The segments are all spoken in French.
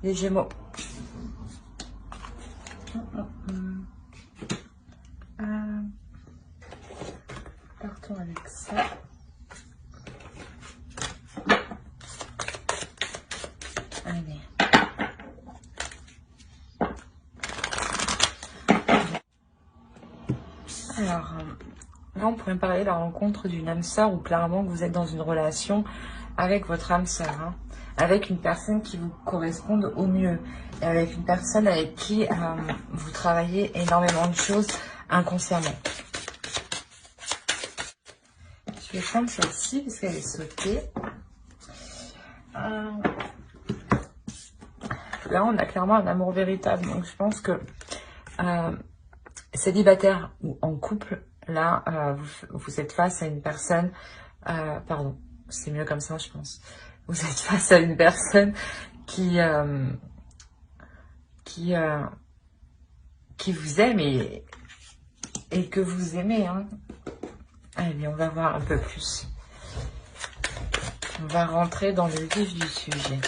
Les Gémeaux. Partons avec ça. Allez. Alors, là, on pourrait parler de la rencontre d'une âme sœur ou clairement que vous êtes dans une relation avec votre âme sœur, hein, avec une personne qui vous corresponde au mieux, et avec une personne avec qui vous travaillez énormément de choses inconsciemment. Je vais prendre celle-ci parce qu'elle est sautée. Là, on a clairement un amour véritable, donc je pense que célibataire ou en couple, là, vous êtes face à une personne, pardon, c'est mieux comme ça, je pense. Vous êtes face à une personne qui vous aime et que vous aimez, hein. Allez, on va voir un peu plus. On va rentrer dans le vif du sujet.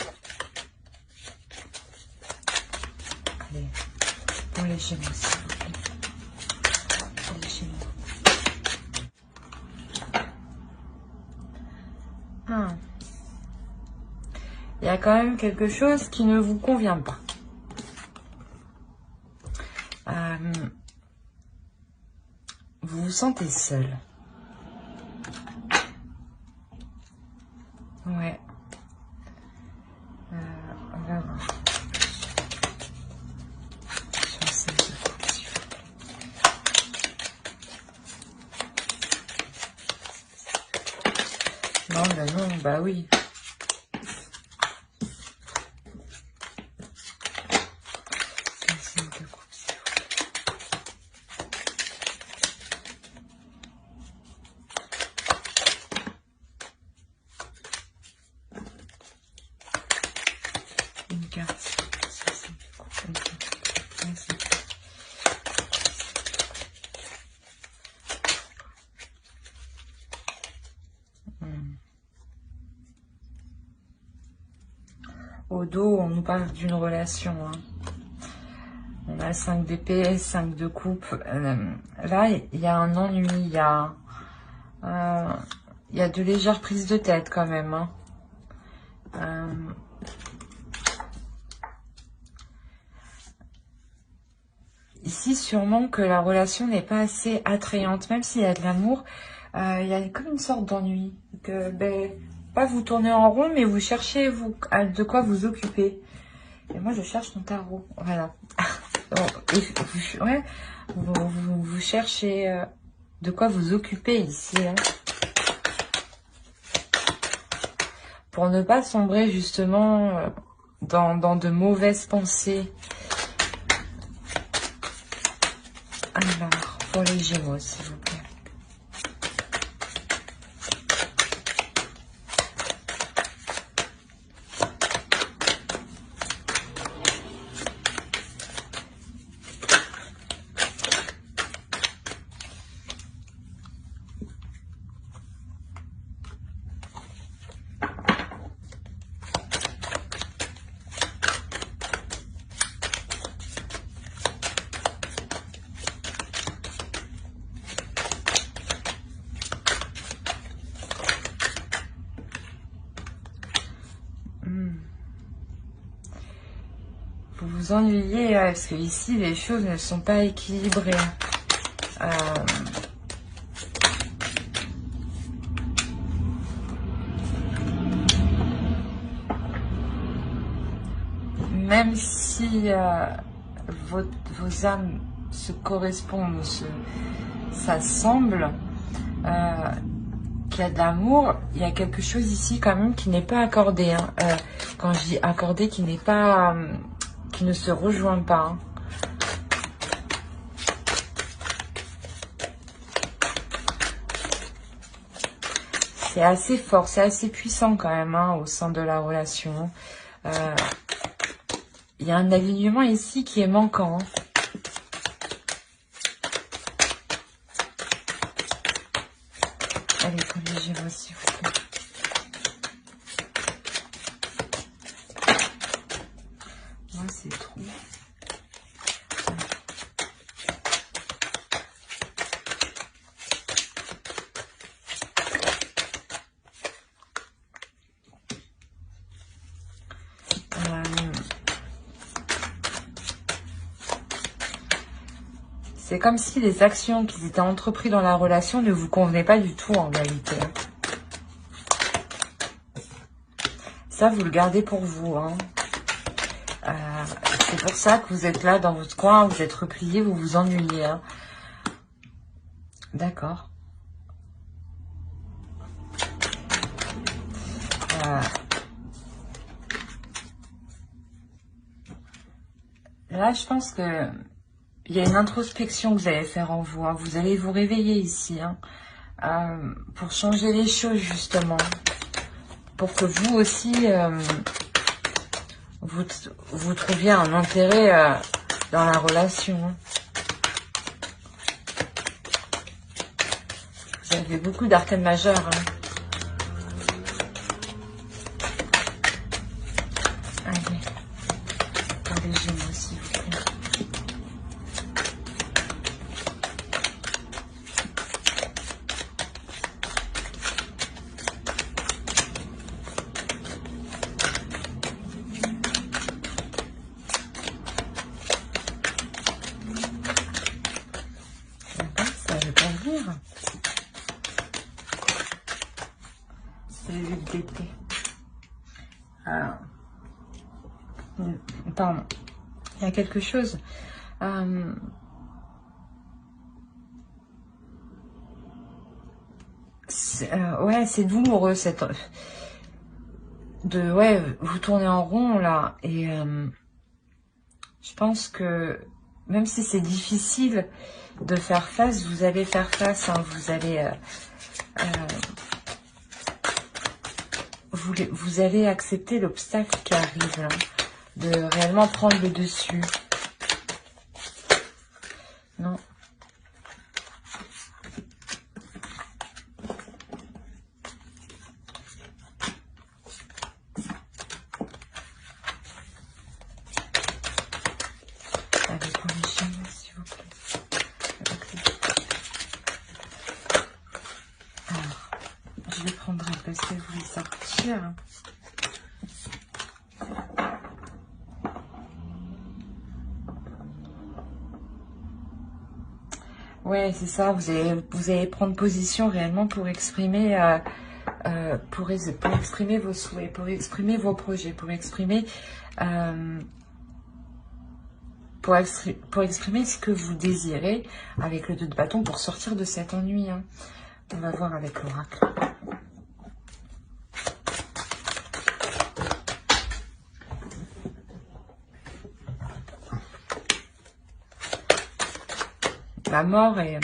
Allez, pour les Gémeaux, s'il vous plaît. Pour les Gémeaux. Il y a quand même quelque chose qui ne vous convient pas. Vous vous sentez seul. Ouais. On va voir. Sur celle de coupe, s'il vous plaît. Non, bah non, bah oui. Une carte. Au dos, on nous parle d'une relation. Hein. On a 5 d'épée, 5 de coupe. Là, il y a un ennui, il y a de légères prises de tête quand même. Hein. Ici, sûrement que la relation n'est pas assez attrayante, même s'il y a de l'amour, il y a comme une sorte d'ennui. Que, ben, pas vous tournez en rond, mais vous cherchez de quoi vous occuper. Et moi, je cherche mon tarot. Voilà. Ouais, vous cherchez de quoi vous occuper ici. Hein. Pour ne pas sombrer justement dans de mauvaises pensées. Alors, pour les Gémeaux, s'il vous plaît. Vous vous ennuyez, parce que ici, les choses ne sont pas équilibrées. Même si vos âmes se correspondent, s'assemblent, qu'il y a de l'amour, il y a quelque chose ici quand même qui n'est pas accordé. Hein. Quand je dis accordé, qui n'est pas... qui ne se rejoint pas. Hein. C'est assez fort, c'est assez puissant quand même hein, au sein de la relation. Il y a un alignement ici qui est manquant. Hein. Allez, pour les Gémeaux, s'il vous plaît. c'est trop. C'est comme si les actions qui étaient entreprises dans la relation ne vous convenaient pas du tout en réalité. Ça, vous le gardez pour vous. Hein. C'est pour ça que vous êtes là dans votre coin, vous êtes replié, vous vous ennuyez. Hein. D'accord. Là, je pense que il y a une introspection que vous allez faire en vous. Hein. Vous allez vous réveiller ici hein, pour changer les choses justement. Pour que vous aussi, vous trouviez un intérêt dans la relation. Vous avez beaucoup d'arcanes majeures. Hein. Allez, protégez-moi s'il vous plaît. Ça veut pas venir. C'est l'huile d'été. Pardon. Il y a quelque chose. Ouais, c'est douloureux cette. Ouais, vous tournez en rond là. Et je pense que même si c'est difficile de faire face, vous allez faire face. Hein, vous allez. Vous allez accepter l'obstacle qui arrive, là, de réellement prendre le dessus. Non. Allez, corrigez-moi, s'il vous plaît. Alors, je vais prendre un peu ce que vous voulez sortir. Ouais, c'est ça. Vous allez prendre position réellement pour exprimer, pour exprimer vos souhaits, pour exprimer vos projets, pour exprimer, pour exprimer ce que vous désirez avec le 2 de bâton pour sortir de cet ennui. Hein. On va voir avec l'oracle. La mort est...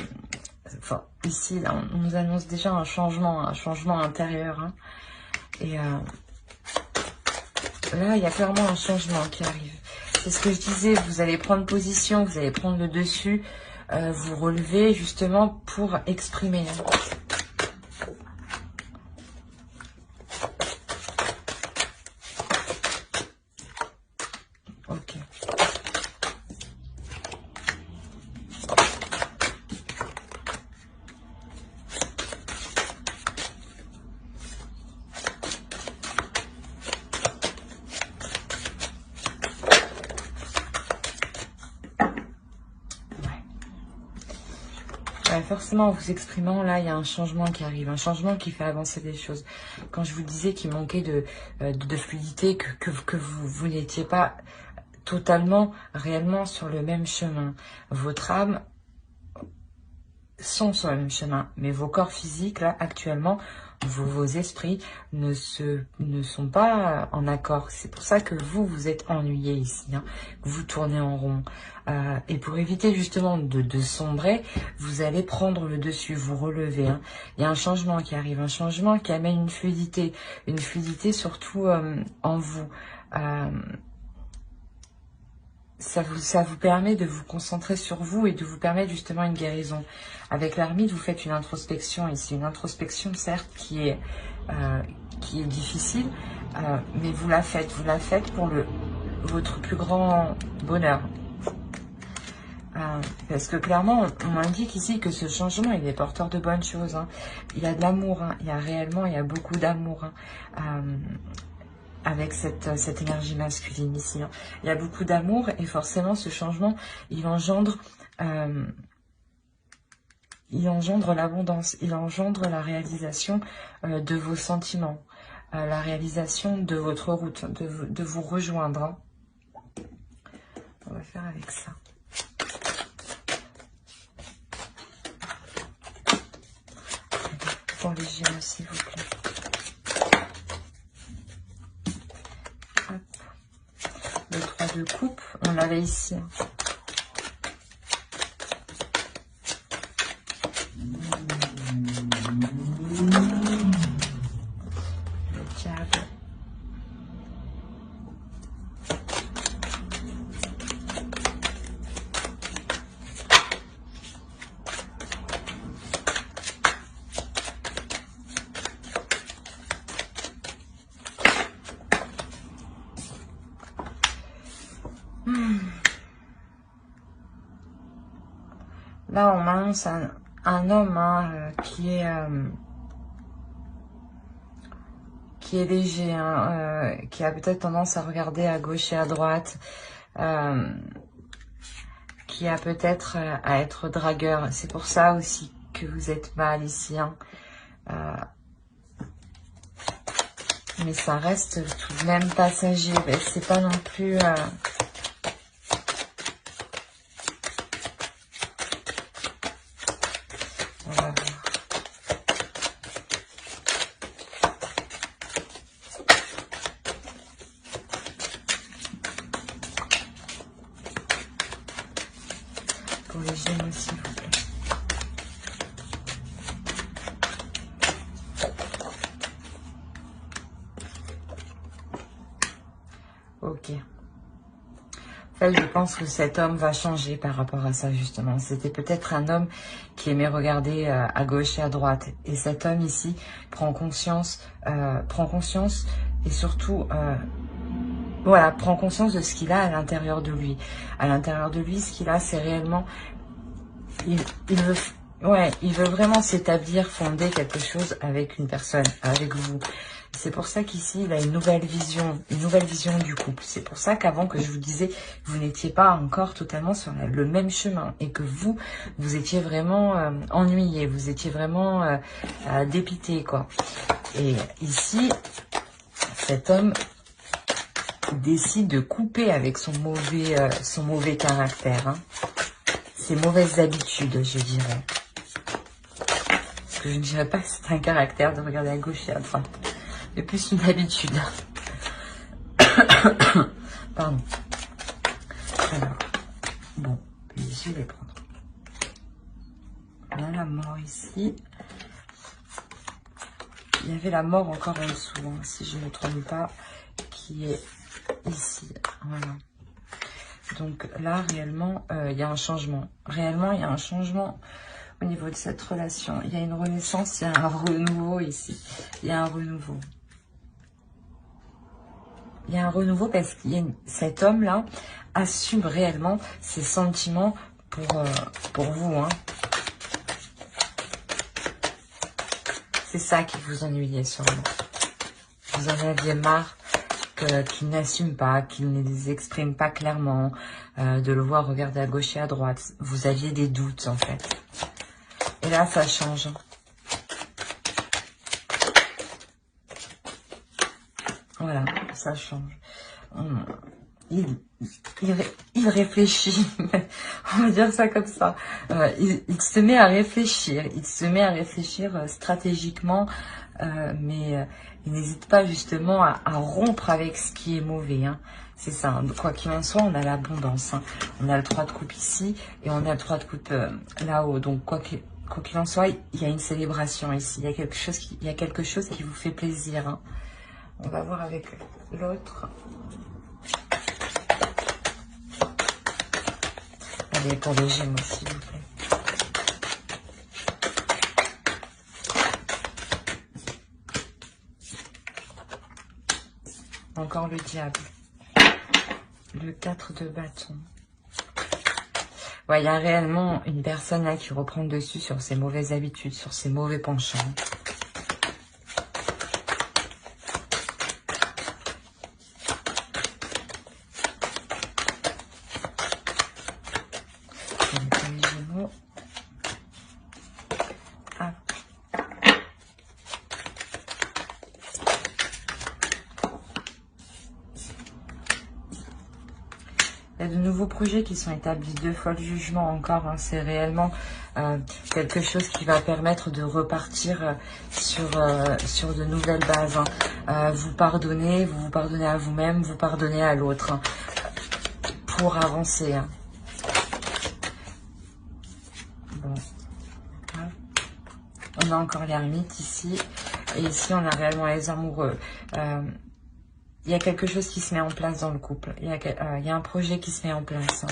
Enfin, ici, là, on nous annonce déjà un changement intérieur. Hein. Et là, il y a clairement un changement qui arrive. C'est ce que je disais, vous allez prendre position, vous allez prendre le dessus, vous relever justement pour exprimer. Hein. Ok. Forcément, en vous exprimant, là, il y a un changement qui arrive, un changement qui fait avancer les choses. Quand je vous disais qu'il manquait de fluidité, que vous n'étiez pas totalement, réellement sur le même chemin. Votre âme sont sur le même chemin, mais vos corps physiques, là, actuellement, vos esprits ne sont pas en accord. C'est pour ça que vous êtes ennuyé ici, hein. Vous tournez en rond. Et pour éviter justement de sombrer, vous allez prendre le dessus, vous relever. Hein. Il y a un changement qui arrive, un changement qui amène une fluidité surtout en vous. Ça vous permet de vous concentrer sur vous et de vous permettre justement une guérison. Avec l'ermite, vous faites une introspection ici. Une introspection, certes, qui est difficile, mais vous la faites pour votre plus grand bonheur. Parce que clairement, on m'indique ici que ce changement, il est porteur de bonnes choses. Hein. Il y a de l'amour, hein. Il y a beaucoup d'amour. Hein. Avec cette énergie masculine ici. Hein. Il y a beaucoup d'amour et forcément ce changement, il engendre l'abondance, il engendre la réalisation de vos sentiments, la réalisation de votre route, de vous rejoindre. Hein. On va faire avec ça. Pour les Gémeaux, s'il vous plaît. Hop. Le 3 de coupe, on l'avait ici. Hein. Là, on m'annonce un homme hein, qui est léger, hein, qui a peut-être tendance à regarder à gauche et à droite, qui a peut-être à être dragueur. C'est pour ça aussi que vous êtes mal ici. Hein. Mais ça reste tout de même passager. C'est pas non plus... On va voir. Pour les Gémeaux, s'il vous plaît. Ok. En fait, je pense que cet homme va changer par rapport à ça, justement. C'était peut-être un homme qui aimait regarder à gauche et à droite. Et cet homme ici prend conscience et surtout, voilà, prend conscience de ce qu'il a à l'intérieur de lui. À l'intérieur de lui, ce qu'il a, c'est réellement... Il veut vraiment s'établir, fonder quelque chose avec une personne, avec vous. C'est pour ça qu'ici, il a une nouvelle vision du couple. C'est pour ça qu'avant que je vous disais, vous n'étiez pas encore totalement sur le même chemin et que vous étiez vraiment ennuyé, vous étiez vraiment dépité, quoi. Et ici, cet homme décide de couper avec son mauvais caractère, hein. Ses mauvaises habitudes, je dirais. Parce que je ne dirais pas que c'est un caractère de regarder à gauche et à droite. Mais plus une habitude. Pardon. Alors, bon, je vais les prendre. On a la mort ici. Il y avait la mort encore en dessous, hein, si je ne me trompe pas, qui est ici. Voilà. Donc là, réellement, il y a un changement. Réellement, il y a un changement au niveau de cette relation. Il y a une renaissance, il y a un renouveau ici. Il y a un renouveau. Il y a un renouveau parce que cet homme-là assume réellement ses sentiments pour vous. Hein. C'est ça qui vous ennuyait sûrement. Vous en aviez marre qu'il n'assume pas, qu'il ne les exprime pas clairement, de le voir regarder à gauche et à droite. Vous aviez des doutes en fait. Et là, ça change. Voilà, ça change. Il réfléchit, on va dire ça comme ça. Il se met à réfléchir, stratégiquement, mais il n'hésite pas justement à rompre avec ce qui est mauvais. Hein. C'est ça, hein. Quoi qu'il en soit, on a l'abondance. Hein. On a le 3 de coupe ici et on a le 3 de coupe là-haut. Donc quoi qu'il en soit, il y a une célébration ici. Il y a quelque chose qui vous fait plaisir. Hein. On va voir avec l'autre. Allez, pour les Gémeaux, s'il vous plaît. Encore le diable. Le 4 de bâton. Ouais, il y a réellement une personne là qui reprend le dessus sur ses mauvaises habitudes, sur ses mauvais penchants. Il y a de nouveaux projets qui sont établis 2 fois le jugement encore. Hein. C'est réellement quelque chose qui va permettre de repartir sur de nouvelles bases. Hein. Vous pardonnez à vous-même, vous pardonnez à l'autre. Hein, pour avancer. Hein. Bon. On a encore l'ermite ici. Et ici, on a réellement les amoureux. Il y a quelque chose qui se met en place dans le couple. Il y a un projet qui se met en place.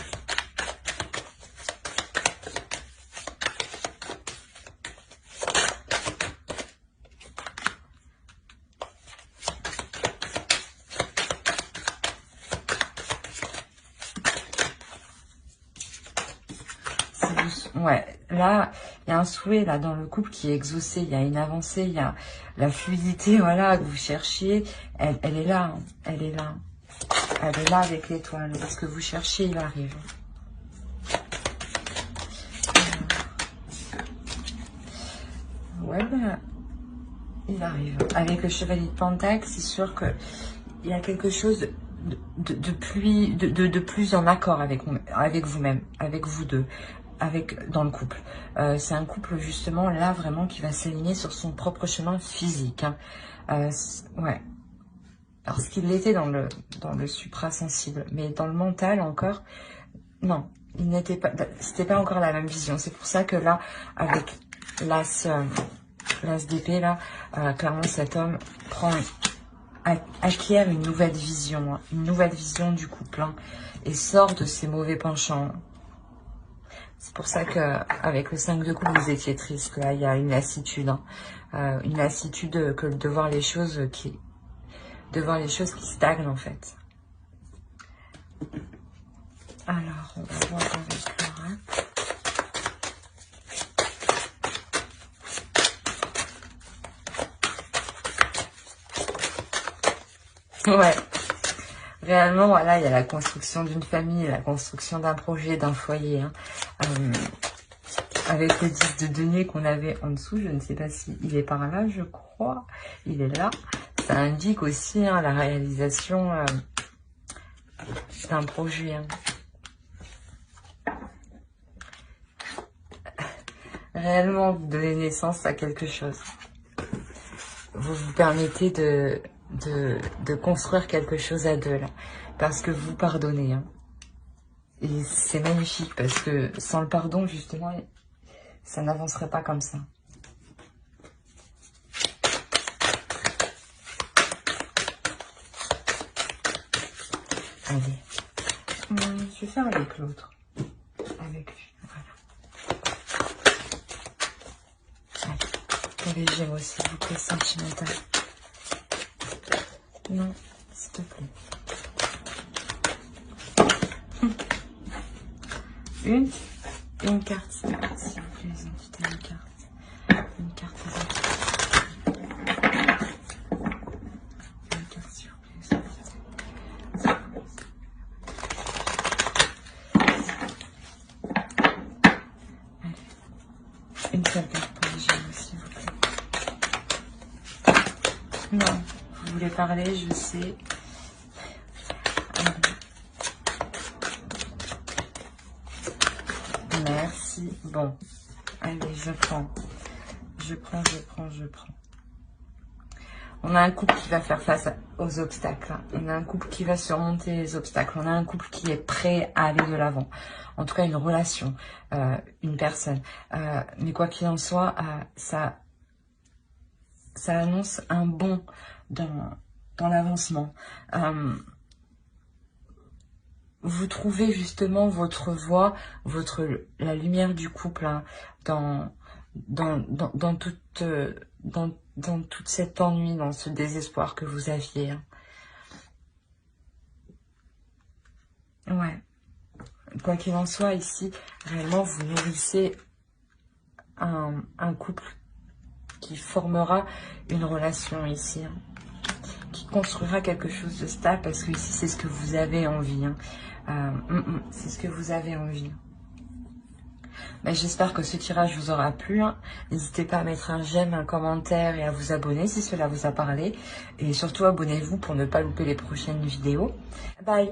Ouais, là, il y a un souhait là dans le couple qui est exaucé. Il y a une avancée, il y a la fluidité, voilà, que vous cherchiez. Elle est là, hein, elle est là. Elle est là avec l'étoile. Ce que vous cherchez, il arrive. Ouais, ben, il arrive. Avec le chevalier de Pentacle, c'est sûr que il y a quelque chose de plus en accord avec vous-même, avec vous deux, dans le couple. C'est un couple justement là vraiment qui va s'aligner sur son propre chemin physique. Hein. Ouais. Parce qu'il l'était dans le suprasensible, mais dans le mental encore, non, il n'était pas, c'était pas encore la même vision. C'est pour ça que là, avec l'as d'épée là, clairement cet homme acquiert une nouvelle vision, hein, une nouvelle vision du couple, hein, et sort de ses mauvais penchants. C'est pour ça que avec le 5 de coupe, vous étiez triste, que là, il y a une lassitude, hein, une lassitude que de voir les choses qui stagnent en fait. Alors, on va voir avec Laura. Ouais. Réellement, voilà, il y a la construction d'une famille, la construction d'un projet, d'un foyer. Hein. Avec le 10 de denier qu'on avait en dessous, je ne sais pas si il est par là, je crois. Il est là. Ça indique aussi hein, la réalisation d'un projet. Hein. Réellement, vous donnez naissance à quelque chose. Vous vous permettez de construire quelque chose à deux, là. Parce que vous pardonnez. Hein. Et c'est magnifique, parce que sans le pardon, justement, ça n'avancerait pas comme ça. Allez. Je vais faire avec l'autre. Avec lui, voilà. Allez. Pour les Gémeaux, s'il vous plaît, sentimental. Non, s'il te plaît. Une carte, s'il vous plaît, les entités, une carte. Une carte, les entités. Une carte, s'il vous plaît, les entités. Allez. Une seule carte pour les Gémeaux, s'il vous plaît. Non, vous voulez parler, je sais. Merci. Bon, allez, je prends. Je prends. On a un couple qui va faire face aux obstacles. On a un couple qui va surmonter les obstacles. On a un couple qui est prêt à aller de l'avant. En tout cas, une relation, une personne. Mais quoi qu'il en soit, ça annonce un bond dans l'avancement. Vous trouvez justement votre voie, la lumière du couple hein, dans toute cette ennui, dans ce désespoir que vous aviez. Hein. Ouais. Quoi qu'il en soit, ici, réellement, vous nourrissez un couple qui formera une relation ici, hein, qui construira quelque chose de stable, parce que ici, c'est ce que vous avez envie. Hein. C'est ce que vous avez envie. Ben, j'espère que ce tirage vous aura plu. Hein. N'hésitez pas à mettre un j'aime, un commentaire et à vous abonner si cela vous a parlé. Et surtout, abonnez-vous pour ne pas louper les prochaines vidéos. Bye!